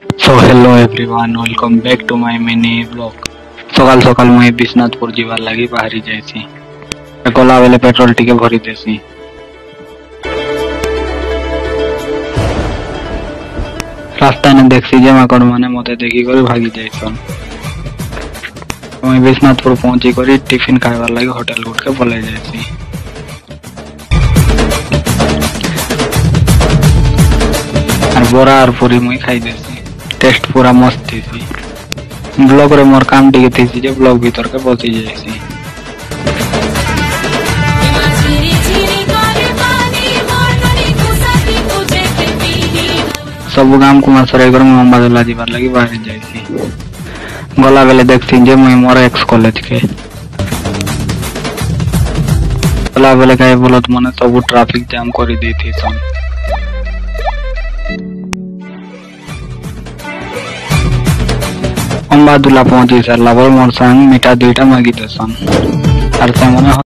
So hello everyone, welcome back to my mini vlog. सकाल सकाल मुझे विश्वनाथपुर जीवार लगी बाहरी जाइसी गला बेले पेट्रोल टिके भरी देसी रास्ता ने देखसी जे माकड़ माने मते देखी कर भागी जाइसन मुझे विश्वनाथपुर पहुंची करी टिफिन खाइबार लगी होटल गुट के पले जाइसी और बोरा और पूरी मुझे खाई देसी टेस्ट पूरा मस्त थी ब्लॉग रे मोर काम टिके थी जे ब्लॉग भीतर के पहुंची जाइसी सब काम कुमार सराय कर मोहम्मदुल्लाह जीवार लगी बाहर जाइसी गला बेले देखसी जे मुई मोर एक्स कॉलेज के गला बेले काहे बोलत मने सब ट्रैफिक जाम करी देथि सन मोहम्मदुल्लाह पहुंची सरला बोल मोर संग मीठा दुईटा मागी देसन और से मने